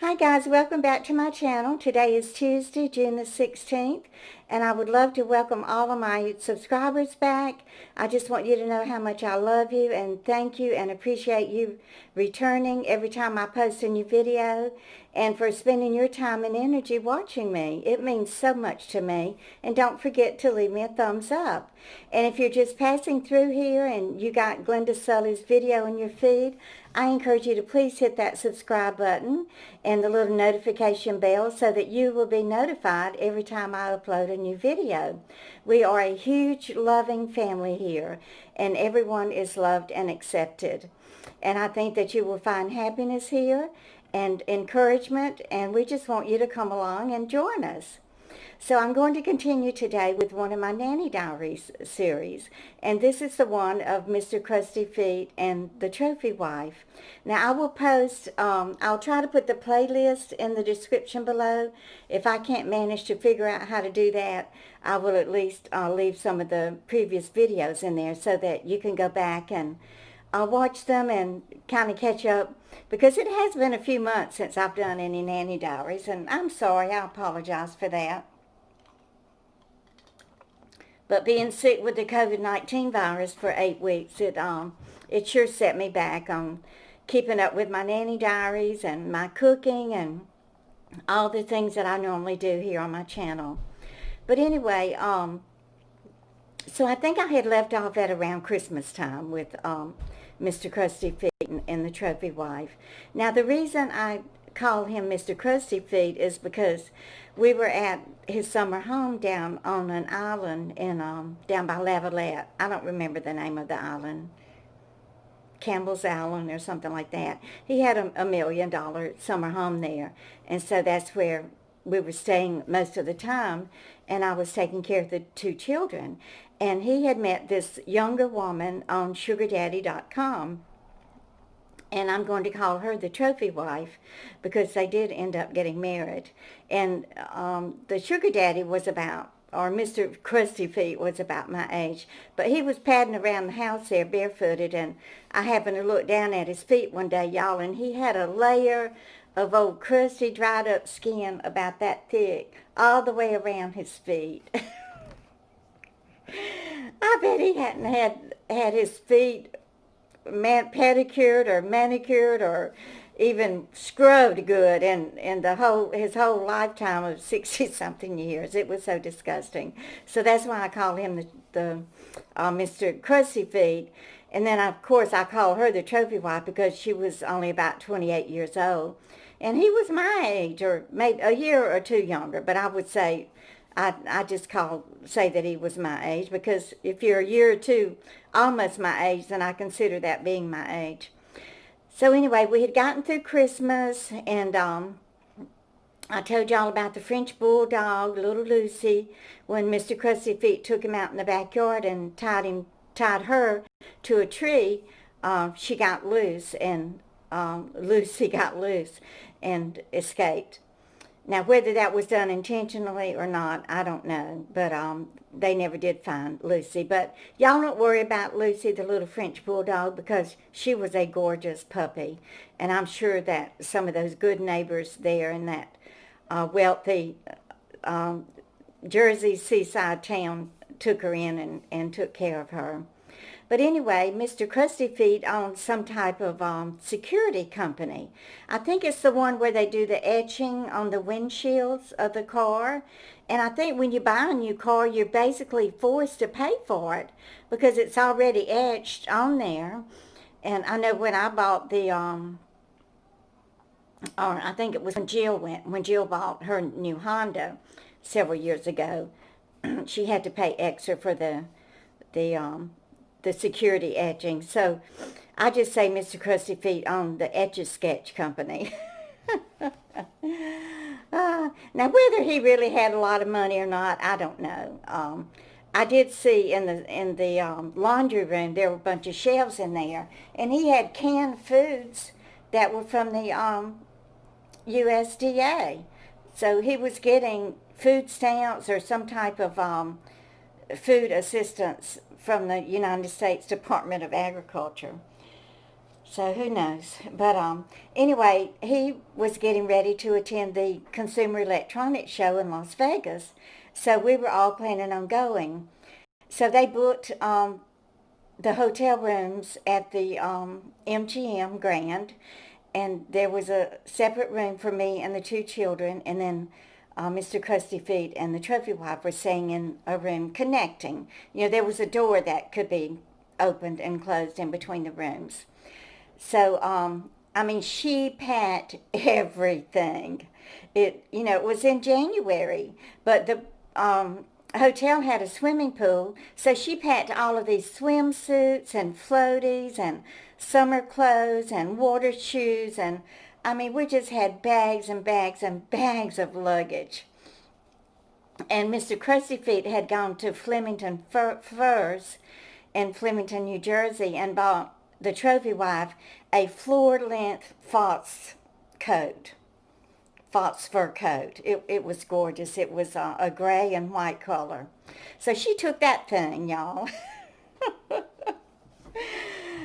Hi guys, welcome back to my channel. Today is Tuesday, June the 16th, and I would love to welcome all of my subscribers back. I just want you to know how much I love you and thank you and appreciate you returning every time I post a new video and for spending your time and energy watching me. It means so much to me, and don't forget to leave me a thumbs up. And if you're just passing through here and you got Glenda Sully's video in your feed, I encourage you to please hit that subscribe button and the little notification bell so that you will be notified every time I upload a new video. We are a huge, loving family here, and everyone is loved and accepted. And I think that you will find happiness here and encouragement, and we just want you to come along and join us. So I'm going to continue today with one of my Nanny Diaries series, and this is the one of Mr. Crusty Feet and the Trophy Wife. Now I will post, I'll try to put the playlist in the description below. If I can't manage to figure out how to do that, I will at least leave some of the previous videos in there so that you can go back and watch them and kind of catch up, because it has been a few months since I've done any Nanny Diaries, and I'm sorry, I apologize for that. But being sick with the COVID-19 virus for 8 weeks, it sure set me back on keeping up with my Nanny Diaries and my cooking and all the things that I normally do here on my channel. But anyway, so I think I had left off at around Christmas time with Mr. Crusty Feet and the Trophy Wife. Now the reason I call him Mr. Crusty Feet is because we were at his summer home down on an island in down by Lavalette. I don't remember the name of the island. Campbell's Island or something like that. He had a $1 million summer home there, and so that's where we were staying most of the time, and I was taking care of the 2 children. And he had met this younger woman on sugardaddy.com, and I'm going to call her the Trophy Wife because they did end up getting married. And the sugar daddy was about, or Mr. Crusty Feet was about my age, but he was padding around the house there barefooted, and I happened to look down at his feet one day, y'all, and he had a layer of old crusty dried up skin about that thick all the way around his feet. I bet he hadn't had his feet pedicured or manicured or even scrubbed good in his whole lifetime of 60-something years. It was so disgusting. So that's why I call him the Mr. Crusty Feet. And then, of course, I call her the Trophy Wife because she was only about 28 years old. And he was my age, or maybe a year or 2 younger, but I would say, I just say that he was my age, because if you're a year or 2 almost my age, then I consider that being my age. So anyway, we had gotten through Christmas, and I told y'all about the French Bulldog, little Lucy, when Mr. Crusty Feet took him out in the backyard and tied her to a tree. She got loose, and Lucy got loose and escaped. Now, whether that was done intentionally or not, I don't know, but they never did find Lucy. But y'all don't worry about Lucy, the little French Bulldog, because she was a gorgeous puppy, and I'm sure that some of those good neighbors there in that wealthy Jersey seaside town took her in and took care of her. But anyway, Mr. Crusty Feet owns some type of security company. I think it's the one where they do the etching on the windshields of the car. And I think when you buy a new car, you're basically forced to pay for it because it's already etched on there. And I know when I bought the, or I think it was when Jill bought her new Honda several years ago, she had to pay extra for the security etching. So I just say Mr. Crusty Feet owned the Etch-a-Sketch company. Now, whether he really had a lot of money or not, I don't know. I did see in the laundry room there were a bunch of shelves in there, and he had canned foods that were from the USDA. So he was getting food stamps or some type of food assistance from the United States Department of Agriculture. So who knows? But anyway, he was getting ready to attend the Consumer Electronics Show in Las Vegas. So we were all planning on going. So they booked the hotel rooms at the MGM Grand, and there was a separate room for me and the two children, and then Mr. Crusty Feet and the trophy wife were staying in a room connecting. You know, there was a door that could be opened and closed in between the rooms. So, I mean, she packed everything. It was in January, but the hotel had a swimming pool, so she packed all of these swimsuits and floaties and summer clothes and water shoes, and I mean, we just had bags and bags and bags of luggage. And Mr. Crusty Feet had gone to Flemington Furs in Flemington, New Jersey, and bought the trophy wife a floor-length fox fur coat. It was gorgeous. It was a gray and white color. So she took that thing, y'all.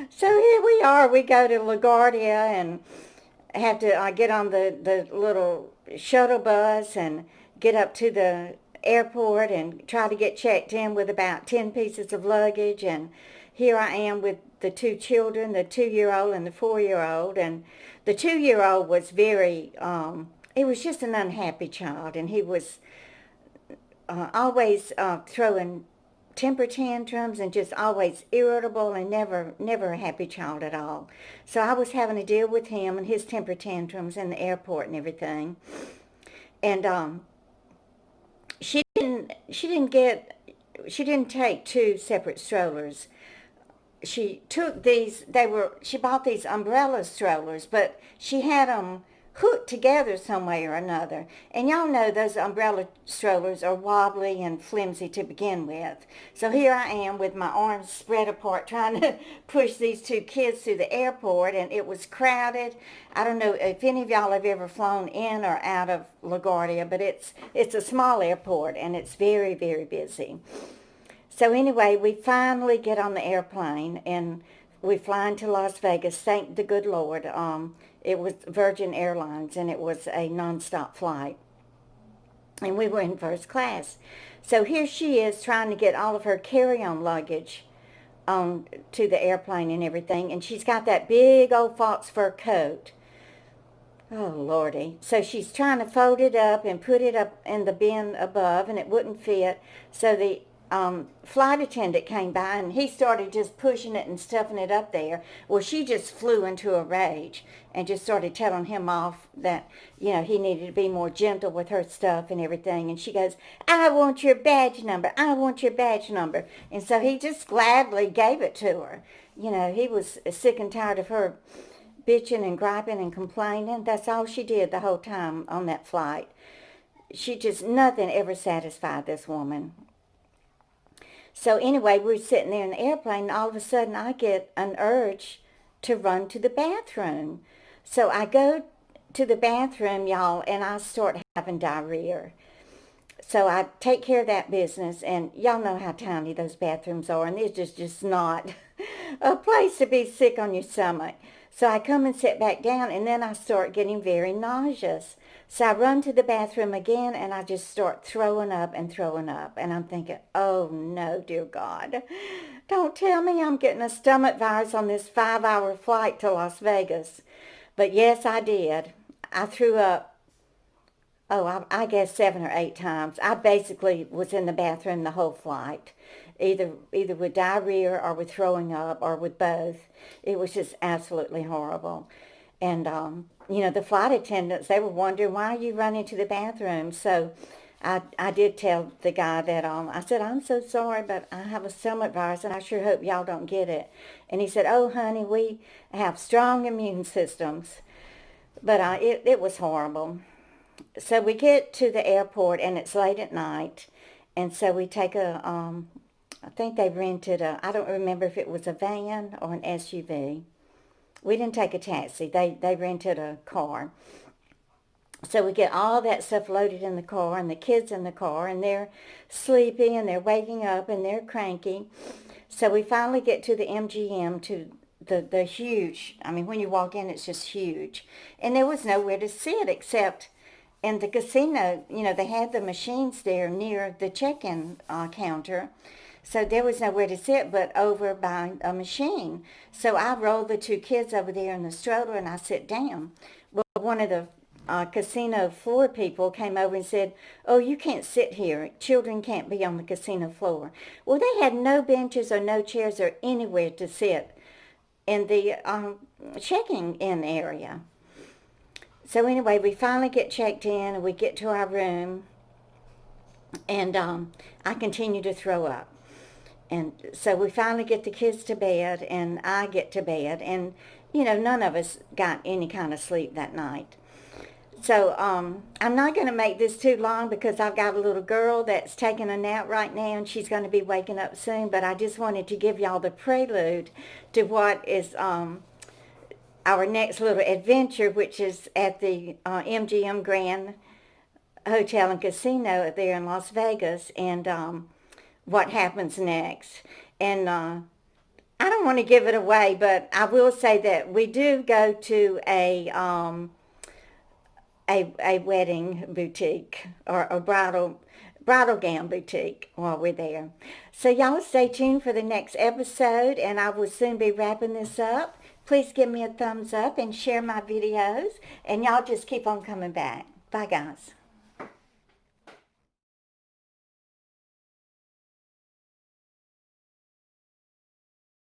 So here we are. We go to LaGuardia and have to get on the little shuttle bus and get up to the airport and try to get checked in with about 10 pieces of luggage. And here I am with the two children, the 2-year-old and the 4-year-old. And the 2-year-old was very, he was just an unhappy child. And he was always throwing temper tantrums and just always irritable and never a happy child at all. So I was having to deal with him and his temper tantrums in the airport and everything. And she didn't take two separate strollers. She bought these umbrella strollers, but she had them hooked together some way or another. And y'all know those umbrella strollers are wobbly and flimsy to begin with. So here I am with my arms spread apart trying to push these two kids through the airport, and it was crowded. I don't know if any of y'all have ever flown in or out of LaGuardia, but it's a small airport and it's very, very busy. So anyway, we finally get on the airplane and we fly into Las Vegas. Thank the good Lord. It was Virgin Airlines, and it was a nonstop flight. And we were in first class. So here she is trying to get all of her carry-on luggage on to the airplane and everything. And she's got that big old fox fur coat. Oh, Lordy. So she's trying to fold it up and put it up in the bin above, and it wouldn't fit. So the flight attendant came by, and he started just pushing it and stuffing it up there. Well, she just flew into a rage and just started telling him off that, he needed to be more gentle with her stuff and everything. And she goes, "I want your badge number. I want your badge number." And so he just gladly gave it to her. He was sick and tired of her bitching and griping and complaining. That's all she did the whole time on that flight. Nothing ever satisfied this woman. So anyway, we're sitting there in the airplane, and all of a sudden I get an urge to run to the bathroom. So I go to the bathroom, y'all, and I start having diarrhea. So I take care of that business, and y'all know how tiny those bathrooms are, and it's just not a place to be sick on your stomach. So I come and sit back down, and then I start getting very nauseous. So I run to the bathroom again, and I just start throwing up. And I'm thinking, oh, no, dear God. Don't tell me I'm getting a stomach virus on this 5-hour flight to Las Vegas. But yes, I did. I threw up, I guess 7 or 8 times. I basically was in the bathroom the whole flight, either with diarrhea or with throwing up or with both. It was just absolutely horrible. And, the flight attendants, they were wondering, why are you running to the bathroom? So I did tell the guy that, I said, "I'm so sorry, but I have a stomach virus, and I sure hope y'all don't get it." And he said, "Oh, honey, we have strong immune systems." But it was horrible. So we get to the airport, and it's late at night. And so we take I think they rented I don't remember if it was a van or an SUV. We didn't take a taxi. They rented a car. So we get all that stuff loaded in the car, and the kids in the car, and they're sleepy, and they're waking up, and they're cranky. So we finally get to the MGM the huge, I mean, when you walk in, it's just huge. And there was nowhere to sit except in the casino. You know, they had the machines there near the check-in counter. So there was nowhere to sit but over by a machine. So I rolled the two kids over there in the stroller and I sit down. Well, one of the casino floor people came over and said, "Oh, you can't sit here. Children can't be on the casino floor." Well, they had no benches or no chairs or anywhere to sit in the checking in area. So anyway, we finally get checked in and we get to our room, and I continue to throw up. And so we finally get the kids to bed, and I get to bed, and, you know, none of us got any kind of sleep that night. So I'm not going to make this too long because I've got a little girl that's taking a nap right now, and she's going to be waking up soon, but I just wanted to give y'all the prelude to what is our next little adventure, which is at the MGM Grand Hotel and Casino there in Las Vegas, and what happens next. And I don't want to give it away, but I will say that we do go to a wedding boutique or a bridal gown boutique while we're there. So y'all stay tuned for the next episode, and I will soon be wrapping this up. Please give me a thumbs up and share my videos, and y'all just keep on coming back. Bye, guys.